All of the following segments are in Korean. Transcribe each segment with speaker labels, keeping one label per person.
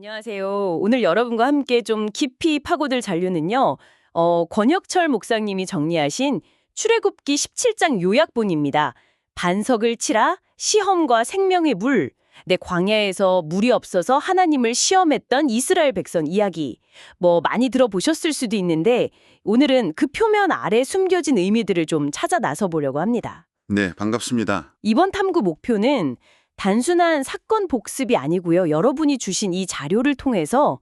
Speaker 1: 안녕하세요. 오늘 여러분과 함께 좀 깊이 파고들 잔류는요. 권혁철 목사님이 정리하신 출애굽기 17장 요약본입니다. 반석을 치라, 시험과 생명의 물. 네, 광야에서 물이 없어서 하나님을 시험했던 이스라엘 백성 이야기. 많이 들어보셨을 수도 있는데 오늘은 그 표면 아래 숨겨진 의미들을 좀 찾아 나서 보려고 합니다.
Speaker 2: 네, 반갑습니다.
Speaker 1: 이번 탐구 목표는 단순한 사건 복습이 아니고요. 여러분이 주신 이 자료를 통해서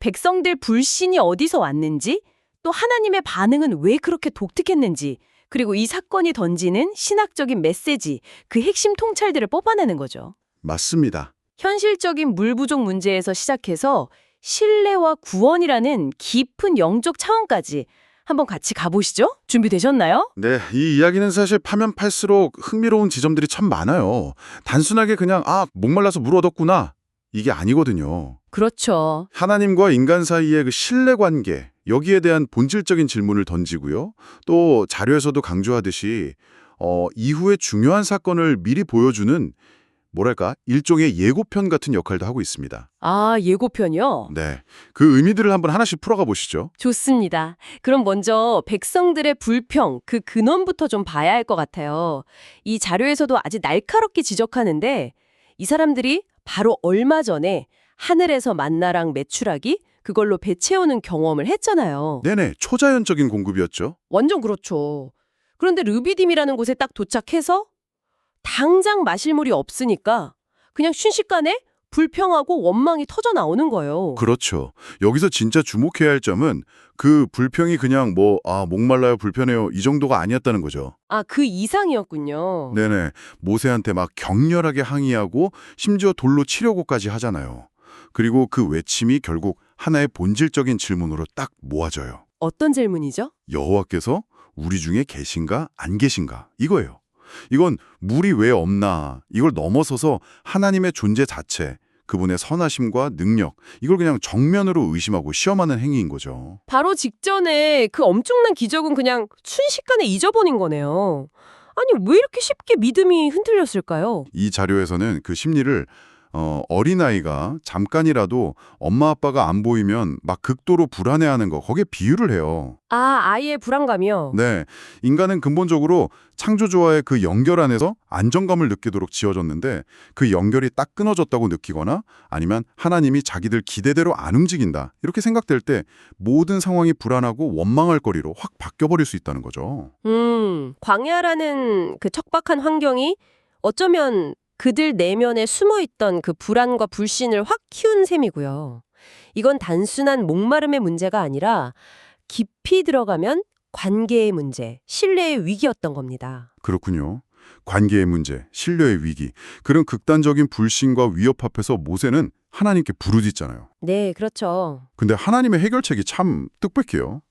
Speaker 1: 백성들 불신이 어디서 왔는지, 또 하나님의 반응은 왜 그렇게 독특했는지, 그리고 이 사건이 던지는 신학적인 메시지, 그 핵심 통찰들을 뽑아내는 거죠.
Speaker 2: 맞습니다.
Speaker 1: 현실적인 물 부족 문제에서 시작해서 신뢰와 구원이라는 깊은 영적 차원까지 한번 같이 가보시죠. 준비되셨나요?
Speaker 2: 네, 이 이야기는 사실 파면 팔수록 흥미로운 지점들이 참 많아요. 단순하게 그냥 목말라서 물 얻었구나. 이게 아니거든요.
Speaker 1: 그렇죠.
Speaker 2: 하나님과 인간 사이의 그 신뢰관계, 여기에 대한 본질적인 질문을 던지고요. 또 자료에서도 강조하듯이 이후에 중요한 사건을 미리 보여주는 일종의 예고편 같은 역할도 하고 있습니다.
Speaker 1: 아, 예고편이요?
Speaker 2: 네, 그 의미들을 한번 하나씩 풀어가 보시죠.
Speaker 1: 좋습니다. 그럼 먼저 백성들의 불평, 그 근원부터 좀 봐야 할 것 같아요. 이 자료에서도 아주 날카롭게 지적하는데 이 사람들이 바로 얼마 전에 하늘에서 만나랑 메추라기 그걸로 배 채우는 경험을 했잖아요.
Speaker 2: 네네, 초자연적인 공급이었죠.
Speaker 1: 완전 그렇죠. 그런데 르비딤이라는 곳에 딱 도착해서 당장 마실 물이 없으니까 그냥 순식간에 불평하고 원망이 터져 나오는 거예요.
Speaker 2: 그렇죠. 여기서 진짜 주목해야 할 점은 그 불평이 그냥 목말라요, 불편해요 이 정도가 아니었다는 거죠.
Speaker 1: 아, 그 이상이었군요.
Speaker 2: 네네. 모세한테 막 격렬하게 항의하고 심지어 돌로 치려고까지 하잖아요. 그리고 그 외침이 결국 하나의 본질적인 질문으로 딱 모아져요.
Speaker 1: 어떤 질문이죠?
Speaker 2: 여호와께서 우리 중에 계신가 안 계신가 이거예요. 이건 물이 왜 없나 이걸 넘어서서 하나님의 존재 자체, 그분의 선하심과 능력, 이걸 그냥 정면으로 의심하고 시험하는 행위인 거죠.
Speaker 1: 바로 직전에 그 엄청난 기적은 그냥 순식간에 잊어버린 거네요. 아니, 왜 이렇게 쉽게 믿음이 흔들렸을까요?
Speaker 2: 이 자료에서는 그 심리를 어린아이가 잠깐이라도 엄마 아빠가 안 보이면 막 극도로 불안해하는 거, 거기에 비유를 해요.
Speaker 1: 아, 아이의 불안감이요?
Speaker 2: 네, 인간은 근본적으로 창조주와의 그 연결 안에서 안정감을 느끼도록 지어졌는데 그 연결이 딱 끊어졌다고 느끼거나 아니면 하나님이 자기들 기대대로 안 움직인다 이렇게 생각될 때 모든 상황이 불안하고 원망할 거리로 확 바뀌어버릴 수 있다는 거죠.
Speaker 1: 광야라는 그 척박한 환경이 어쩌면 그들 내면에 숨어있던 그 불안과 불신을 확 키운 셈이고요. 이건 단순한 목마름의 문제가 아니라 깊이 들어가면 관계의 문제, 신뢰의 위기였던 겁니다.
Speaker 2: 그렇군요. 관계의 문제, 신뢰의 위기, 그런 극단적인 불신과 위협 앞에서 모세는 하나님께 부르짖잖아요.
Speaker 1: 네, 그렇죠.
Speaker 2: 근데 하나님의 해결책이 참 뜻밖해요.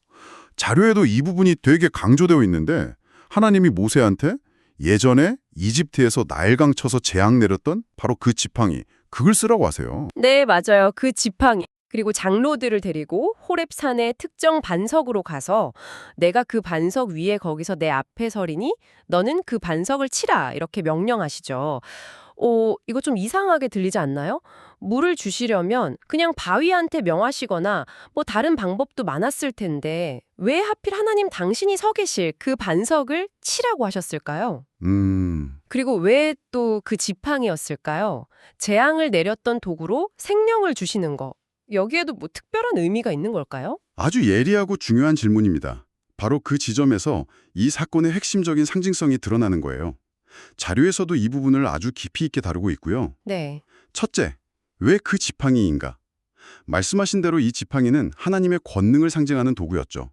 Speaker 2: 자료에도 이 부분이 되게 강조되어 있는데 하나님이 모세한테 예전에 이집트에서 나일강 쳐서 재앙 내렸던 바로 그 지팡이, 그걸 쓰라고 하세요.
Speaker 1: 네, 맞아요. 그 지팡이. 그리고 장로들을 데리고 호렙산의 특정 반석으로 가서 내가 그 반석 위에 거기서 내 앞에 서리니 너는 그 반석을 치라 이렇게 명령하시죠. 이거 좀 이상하게 들리지 않나요? 물을 주시려면 그냥 바위한테 명하시거나 다른 방법도 많았을 텐데 왜 하필 하나님 당신이 서 계실 그 반석을 치라고 하셨을까요? 그리고 왜 또 그 지팡이였을까요? 재앙을 내렸던 도구로 생명을 주시는 거. 여기에도 특별한 의미가 있는 걸까요?
Speaker 2: 아주 예리하고 중요한 질문입니다. 바로 그 지점에서 이 사건의 핵심적인 상징성이 드러나는 거예요. 자료에서도 이 부분을 아주 깊이 있게 다루고 있고요.
Speaker 1: 네.
Speaker 2: 첫째, 왜 그 지팡이인가? 말씀하신 대로 이 지팡이는 하나님의 권능을 상징하는 도구였죠.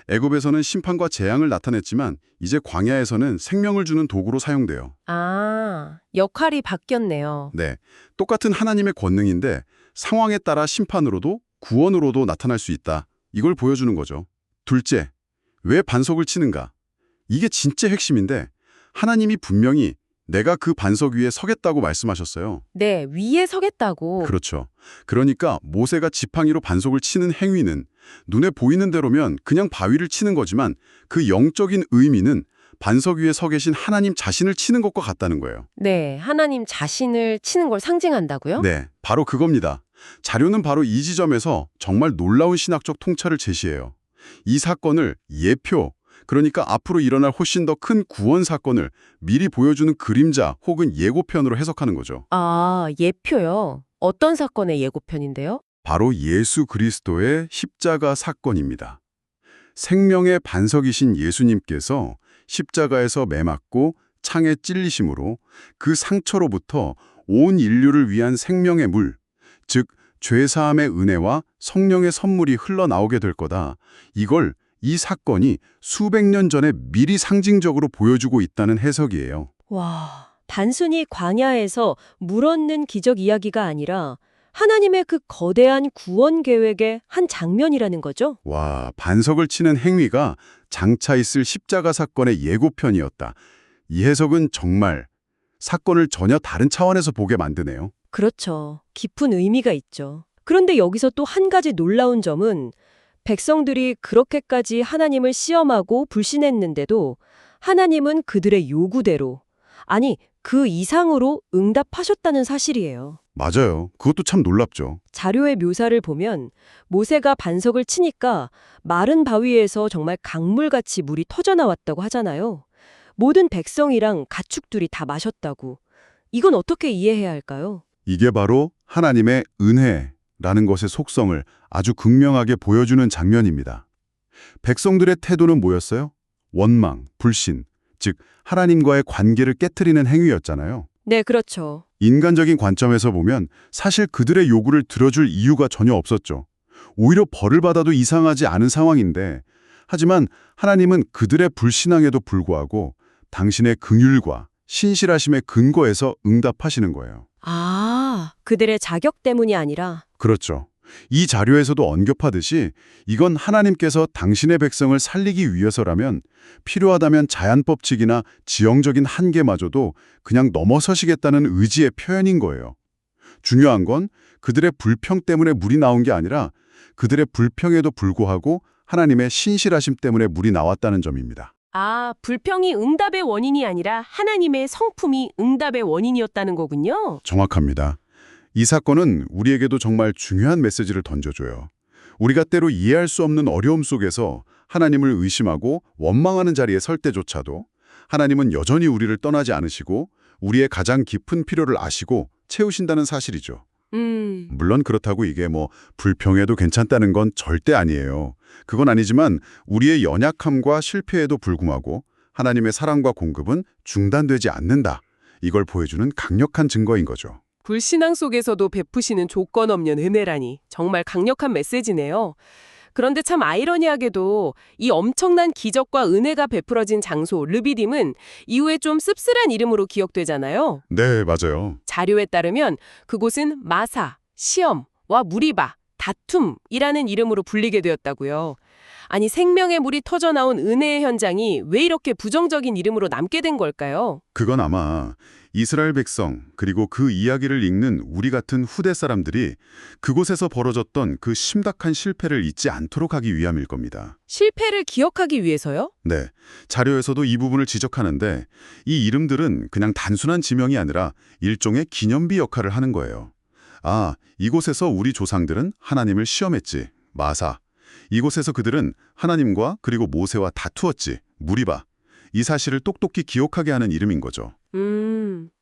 Speaker 2: 애굽에서는 심판과 재앙을 나타냈지만 이제 광야에서는 생명을 주는 도구로 사용돼요.
Speaker 1: 아, 역할이 바뀌었네요.
Speaker 2: 네, 똑같은 하나님의 권능인데 상황에 따라 심판으로도 구원으로도 나타날 수 있다. 이걸 보여주는 거죠. 둘째, 왜 반석을 치는가? 이게 진짜 핵심인데 하나님이 분명히 내가 그 반석 위에 서겠다고 말씀하셨어요.
Speaker 1: 네, 위에 서겠다고.
Speaker 2: 그렇죠. 그러니까 모세가 지팡이로 반석을 치는 행위는 눈에 보이는 대로면 그냥 바위를 치는 거지만 그 영적인 의미는 반석 위에 서 계신 하나님 자신을 치는 것과 같다는 거예요.
Speaker 1: 네, 하나님 자신을 치는 걸 상징한다고요?
Speaker 2: 네, 바로 그겁니다. 자료는 바로 이 지점에서 정말 놀라운 신학적 통찰을 제시해요. 이 사건을 예표, 그러니까 앞으로 일어날 훨씬 더 큰 구원 사건을 미리 보여주는 그림자 혹은 예고편으로 해석하는 거죠.
Speaker 1: 아, 예표요. 어떤 사건의 예고편인데요?
Speaker 2: 바로 예수 그리스도의 십자가 사건입니다. 생명의 반석이신 예수님께서 십자가에서 매맞고 창에 찔리심으로 그 상처로부터 온 인류를 위한 생명의 물, 즉 죄사함의 은혜와 성령의 선물이 흘러나오게 될 거다. 이걸 이 사건이 수백 년 전에 미리 상징적으로 보여주고 있다는 해석이에요.
Speaker 3: 와, 단순히 광야에서 물 얻는 기적 이야기가 아니라 하나님의 그 거대한 구원 계획의 한 장면이라는 거죠?
Speaker 2: 와, 반석을 치는 행위가 장차 있을 십자가 사건의 예고편이었다. 이 해석은 정말 사건을 전혀 다른 차원에서 보게 만드네요.
Speaker 3: 그렇죠. 깊은 의미가 있죠. 그런데 여기서 또 한 가지 놀라운 점은 백성들이 그렇게까지 하나님을 시험하고 불신했는데도 하나님은 그들의 요구대로, 아니, 그 이상으로 응답하셨다는 사실이에요.
Speaker 2: 맞아요. 그것도 참 놀랍죠.
Speaker 3: 자료의 묘사를 보면 모세가 반석을 치니까 마른 바위에서 정말 강물같이 물이 터져나왔다고 하잖아요. 모든 백성이랑 가축들이 다 마셨다고. 이건 어떻게 이해해야 할까요?
Speaker 2: 이게 바로 하나님의 은혜라는 것의 속성을 아주 극명하게 보여주는 장면입니다. 백성들의 태도는 뭐였어요? 원망, 불신, 즉 하나님과의 관계를 깨트리는 행위였잖아요.
Speaker 3: 네, 그렇죠.
Speaker 2: 인간적인 관점에서 보면 사실 그들의 요구를 들어줄 이유가 전혀 없었죠. 오히려 벌을 받아도 이상하지 않은 상황인데, 하지만 하나님은 그들의 불신앙에도 불구하고 당신의 긍휼과 신실하심의 근거에서 응답하시는 거예요.
Speaker 3: 아, 그들의 자격 때문이 아니라
Speaker 2: 그렇죠. 이 자료에서도 언급하듯이 이건 하나님께서 당신의 백성을 살리기 위해서라면 필요하다면 자연법칙이나 지형적인 한계마저도 그냥 넘어서시겠다는 의지의 표현인 거예요. 중요한 건 그들의 불평 때문에 물이 나온 게 아니라 그들의 불평에도 불구하고 하나님의 신실하심 때문에 물이 나왔다는 점입니다.
Speaker 1: 아, 불평이 응답의 원인이 아니라 하나님의 성품이 응답의 원인이었다는 거군요.
Speaker 2: 정확합니다. 이 사건은 우리에게도 정말 중요한 메시지를 던져줘요. 우리가 때로 이해할 수 없는 어려움 속에서 하나님을 의심하고 원망하는 자리에 설 때조차도 하나님은 여전히 우리를 떠나지 않으시고 우리의 가장 깊은 필요를 아시고 채우신다는 사실이죠. 물론 그렇다고 이게 불평해도 괜찮다는 건 절대 아니에요. 그건 아니지만 우리의 연약함과 실패에도 불구하고 하나님의 사랑과 공급은 중단되지 않는다. 이걸 보여주는 강력한 증거인 거죠.
Speaker 1: 불신앙 속에서도 베푸시는 조건 없는 은혜라니 정말 강력한 메시지네요. 그런데 참 아이러니하게도 이 엄청난 기적과 은혜가 베풀어진 장소 르비딤은 이후에 좀 씁쓸한 이름으로 기억되잖아요.
Speaker 2: 네, 맞아요.
Speaker 1: 자료에 따르면 그곳은 마사, 시험과 무리바, 다툼이라는 이름으로 불리게 되었다고요. 아니, 생명의 물이 터져나온 은혜의 현장이 왜 이렇게 부정적인 이름으로 남게 된 걸까요?
Speaker 2: 그건 아마 이스라엘 백성 그리고 그 이야기를 읽는 우리 같은 후대 사람들이 그곳에서 벌어졌던 그 심각한 실패를 잊지 않도록 하기 위함일 겁니다.
Speaker 1: 실패를 기억하기 위해서요?
Speaker 2: 네, 자료에서도 이 부분을 지적하는데 이 이름들은 그냥 단순한 지명이 아니라 일종의 기념비 역할을 하는 거예요. 아, 이곳에서 우리 조상들은 하나님을 시험했지, 마사. 이곳에서 그들은 하나님과 그리고 모세와 다투었지, 무리바. 이 사실을 똑똑히 기억하게 하는 이름인 거죠.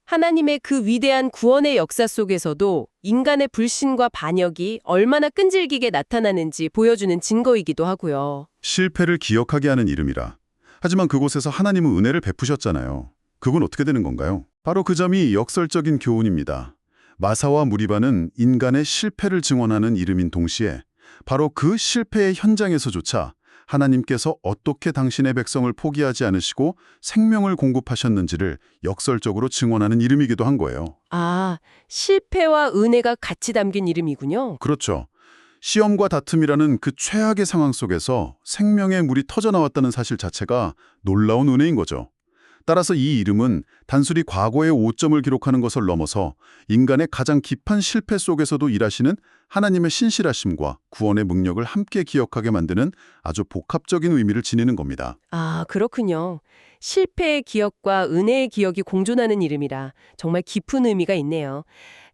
Speaker 1: 하나님의 그 위대한 구원의 역사 속에서도 인간의 불신과 반역이 얼마나 끈질기게 나타나는지 보여주는 증거이기도 하고요.
Speaker 2: 실패를 기억하게 하는 이름이라. 하지만 그곳에서 하나님은 은혜를 베푸셨잖아요. 그건 어떻게 되는 건가요? 바로 그 점이 역설적인 교훈입니다. 마사와 무리바는 인간의 실패를 증언하는 이름인 동시에 바로 그 실패의 현장에서조차 하나님께서 어떻게 당신의 백성을 포기하지 않으시고 생명을 공급하셨는지를 역설적으로 증언하는 이름이기도 한 거예요.
Speaker 1: 아, 실패와 은혜가 같이 담긴 이름이군요.
Speaker 2: 그렇죠. 시험과 다툼이라는 그 최악의 상황 속에서 생명의 물이 터져나왔다는 사실 자체가 놀라운 은혜인 거죠. 따라서 이 이름은 단순히 과거의 오점을 기록하는 것을 넘어서 인간의 가장 깊은 실패 속에서도 일하시는 하나님의 신실하심과 구원의 능력을 함께 기억하게 만드는 아주 복합적인 의미를 지니는 겁니다.
Speaker 1: 아, 그렇군요. 실패의 기억과 은혜의 기억이 공존하는 이름이라 정말 깊은 의미가 있네요.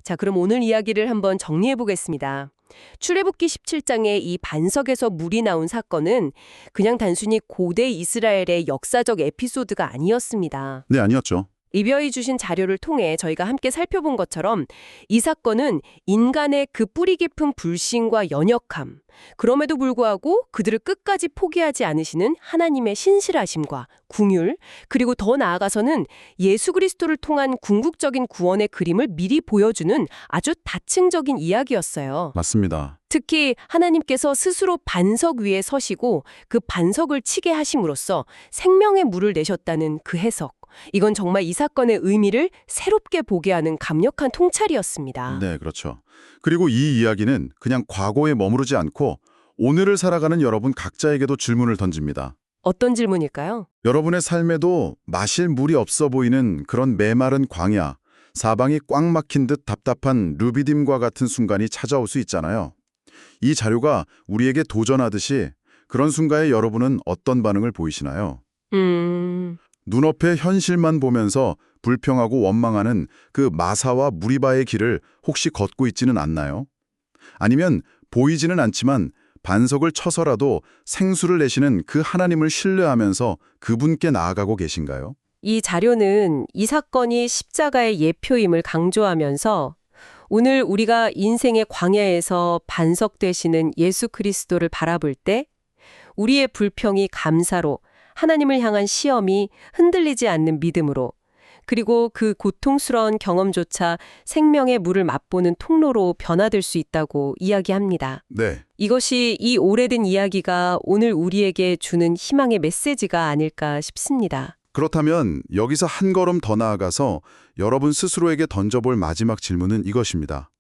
Speaker 1: 자, 그럼 오늘 이야기를 한번 정리해 보겠습니다. 출애굽기 17장의 이 반석에서 물이 나온 사건은 그냥 단순히 고대 이스라엘의 역사적 에피소드가 아니었습니다.
Speaker 2: 네, 아니었죠.
Speaker 1: 리뷰어이 주신 자료를 통해 저희가 함께 살펴본 것처럼 이 사건은 인간의 그 뿌리 깊은 불신과 연약함, 그럼에도 불구하고 그들을 끝까지 포기하지 않으시는 하나님의 신실하심과 긍휼, 그리고 더 나아가서는 예수 그리스도를 통한 궁극적인 구원의 그림을 미리 보여주는 아주 다층적인 이야기였어요.
Speaker 2: 맞습니다.
Speaker 1: 특히 하나님께서 스스로 반석 위에 서시고 그 반석을 치게 하심으로써 생명의 물을 내셨다는 그 해석. 이건 정말 이 사건의 의미를 새롭게 보게 하는 강력한 통찰이었습니다.
Speaker 2: 네, 그렇죠. 그리고 이 이야기는 그냥 과거에 머무르지 않고 오늘을 살아가는 여러분 각자에게도 질문을 던집니다.
Speaker 1: 어떤 질문일까요?
Speaker 2: 여러분의 삶에도 마실 물이 없어 보이는 그런 메마른 광야, 사방이 꽉 막힌 듯 답답한 루비딤과 같은 순간이 찾아올 수 있잖아요. 이 자료가 우리에게 도전하듯이 그런 순간에 여러분은 어떤 반응을 보이시나요? 눈앞의 현실만 보면서 불평하고 원망하는 그 마사와 무리바의 길을 혹시 걷고 있지는 않나요? 아니면 보이지는 않지만 반석을 쳐서라도 생수를 내시는 그 하나님을 신뢰하면서 그분께 나아가고 계신가요?
Speaker 1: 이 자료는 이 사건이 십자가의 예표임을 강조하면서 오늘 우리가 인생의 광야에서 반석 되시는 예수 그리스도를 바라볼 때 우리의 불평이 감사로, 하나님을 향한 시험이 흔들리지 않는 믿음으로, 그리고 그 고통스러운 경험조차 생명의 물을 맛보는 통로로 변화될 수 있다고 이야기합니다.
Speaker 2: 네.
Speaker 1: 이것이 이 오래된 이야기가 오늘 우리에게 주는 희망의 메시지가 아닐까 싶습니다.
Speaker 2: 그렇다면 여기서 한 걸음 더 나아가서 여러분 스스로에게 던져볼 마지막 질문은 이것입니다.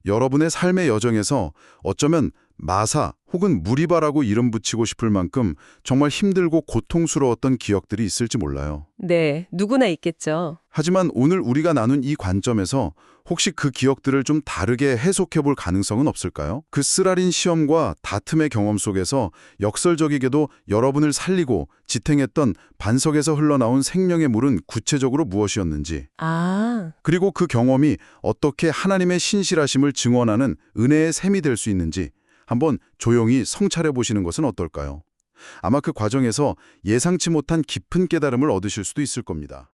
Speaker 2: 여러분의 삶의 여정에서 어쩌면 마사 혹은 무리바라고 이름 붙이고 싶을 만큼 정말 힘들고 고통스러웠던 기억들이 있을지 몰라요.
Speaker 1: 네, 누구나 있겠죠.
Speaker 2: 하지만 오늘 우리가 나눈 이 관점에서 혹시 그 기억들을 좀 다르게 해석해 볼 가능성은 없을까요? 그 쓰라린 시험과 다툼의 경험 속에서 역설적이게도 여러분을 살리고 지탱했던 반석에서 흘러나온 생명의 물은 구체적으로 무엇이었는지, 그리고 그 경험이 어떻게 하나님의 신실하심을 증언하는 은혜의 셈이 될 수 있는지 한번 조용히 성찰해 보시는 것은 어떨까요? 아마 그 과정에서 예상치 못한 깊은 깨달음을 얻으실 수도 있을 겁니다.